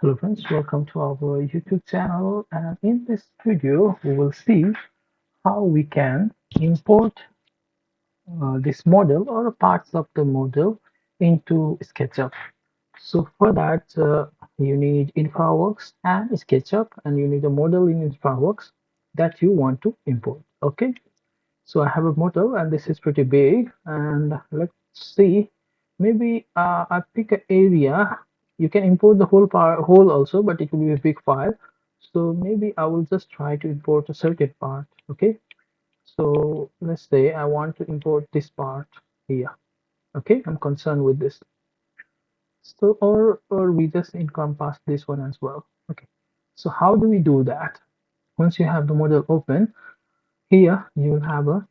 Hello friends, welcome to our YouTube channel, and in this video we will see how we can import this model or parts of the model into SketchUp. So for that you need Infraworks and SketchUp, and you need a model in Infraworks that you want to import. Okay, so I have a model and this is pretty big, and let's see, maybe I pick an area. You can import the whole also, but it will be a big file. So maybe I will just try to import a certain part. Okay, so let's say I want to import this part here. Okay, I'm concerned with this. So or we just encompass this one as well. Okay, so how do we do that? Once you have the model open, here you will have a,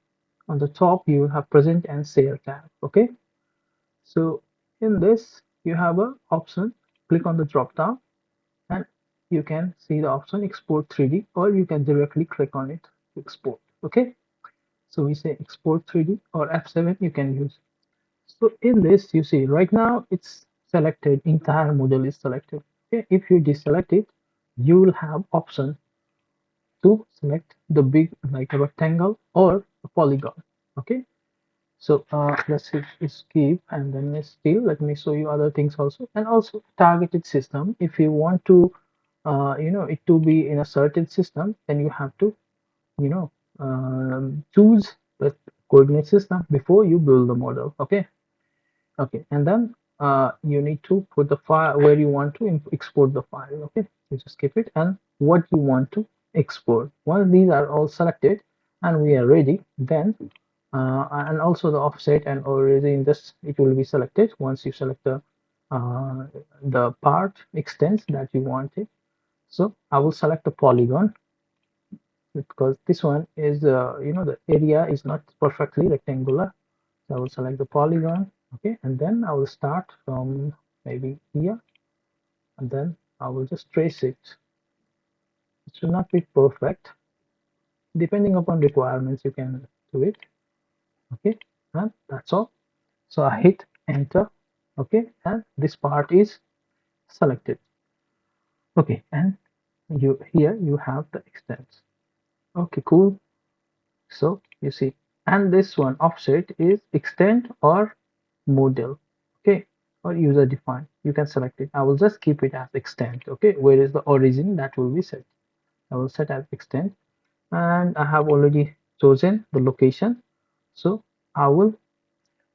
on the top you will have present and save tab. Okay, so in this you have a option, click on the drop down and you can see the option export 3D, or you can directly click on it to export. Okay, so we say export 3D or F7 you can use. So in this you see right now it's selected, entire model is selected. Okay, if you deselect it, you will have option to select the big, like a rectangle or a polygon. Okay, so let's hit escape, and then still let me show you other things also, and also targeted system. If you want to it to be in a certain system, then you have to you know choose the coordinate system before you build the model. Okay, okay, and then you need to put the file where you want to export the file. Okay, you just keep it, and what you want to export. Once these are all selected and we are ready, then and also the offset and already in this it will be selected once you select the part extents that you wanted. So I will select the polygon because this one is the area is not perfectly rectangular. So I will select the polygon. Okay, and then I will start from maybe here, and then I will just trace it. It should not be perfect. Depending upon requirements, you can do it. Okay, and that's all. So I hit enter. Okay, and this part is selected. Okay, and you here you have the extents. Okay, cool. So you see, and this one offset is extend or model. Okay, or user defined. You can select it. I will just keep it as extend. Okay, where is the origin that will be set? I will set as extend, and I have already chosen the location. So I will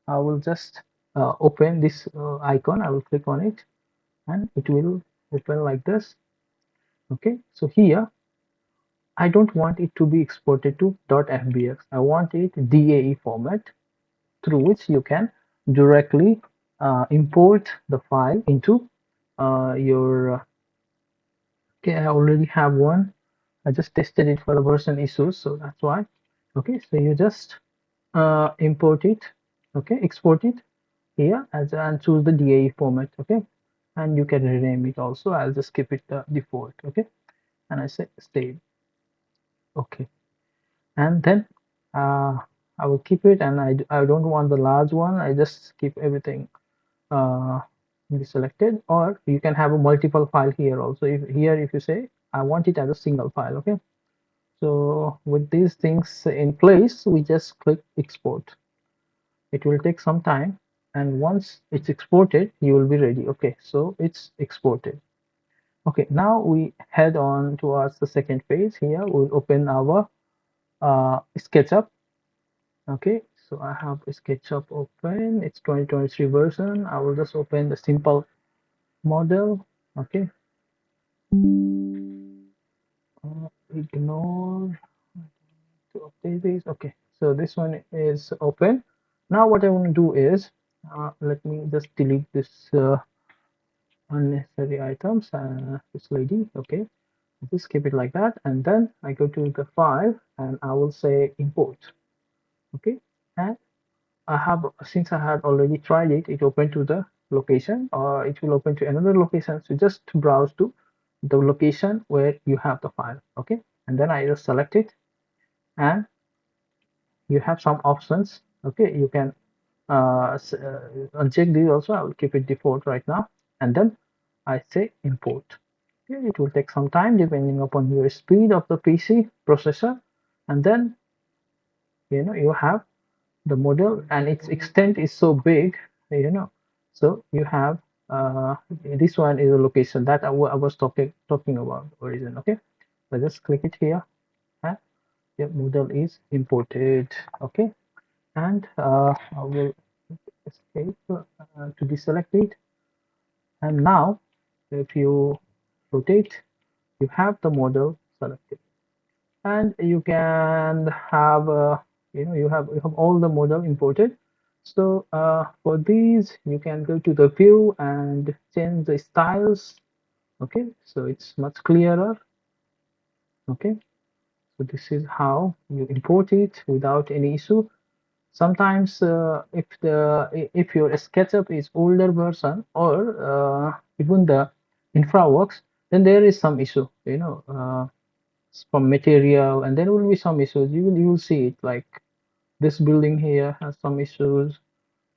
I will just open this icon. I will click on it and it will open like this. Okay, so here I don't want it to be exported to .fbx. I want it DAE format, through which you can directly import the file into your okay, I already have one. I just tested it for the version issues, so that's why. Okay, so you just import it. Okay, export it here as and choose the DAE format. Okay, and you can rename it also. I'll just keep it the default. Okay, and I say save. Okay, and then uh, I will keep it, and I don't want the large one. I just keep everything uh, be selected, or you can have a multiple file here also. If you say I want it as a single file. Okay, so with these things in place, we just click export. It will take some time, and once it's exported you will be ready. Okay, so it's exported. Okay, now we head on towards the second phase. Here we'll open our SketchUp. Okay, so I have SketchUp open. It's 2023 version. I will just open the simple model. Okay, ignore to update this. Okay, so this one is open. Now what I want to do is let me just delete this unnecessary items. This lady. Okay, just keep it like that, and then I go to the file and I will say import. Okay, and I have, since I had already tried it, it opened to the location, or it will open to another location. So just browse to the location where you have the file. Okay, and then I just select it, and you have some options. Okay, you can uncheck these also. I will keep it default right now, and then I say import. Okay, it will take some time depending upon your speed of the PC processor, and then you have the model, and its extent is so big, you know. So you have this one is a location that I was talking about origin. Okay, so just click it here, and the model is imported. Okay, and I will escape to deselect it, and now if you rotate, you have the model selected, and you can have you have all the model imported. So for these you can go to the view and change the styles. Okay, so it's much clearer. Okay, so this is how you import it without any issue. Sometimes if your SketchUp is older version, or even the Infraworks, then there is some issue, from material, and there will be some issues. You will see it like this building here has some issues.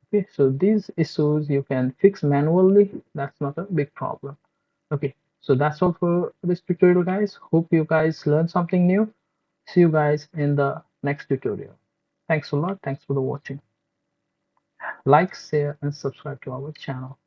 Okay, so these issues you can fix manually. That's not a big problem. Okay, so that's all for this tutorial, guys. Hope you guys learned something new. See you guys in the next tutorial. Thanks a lot. Thanks for the watching. Like, share, and subscribe to our channel.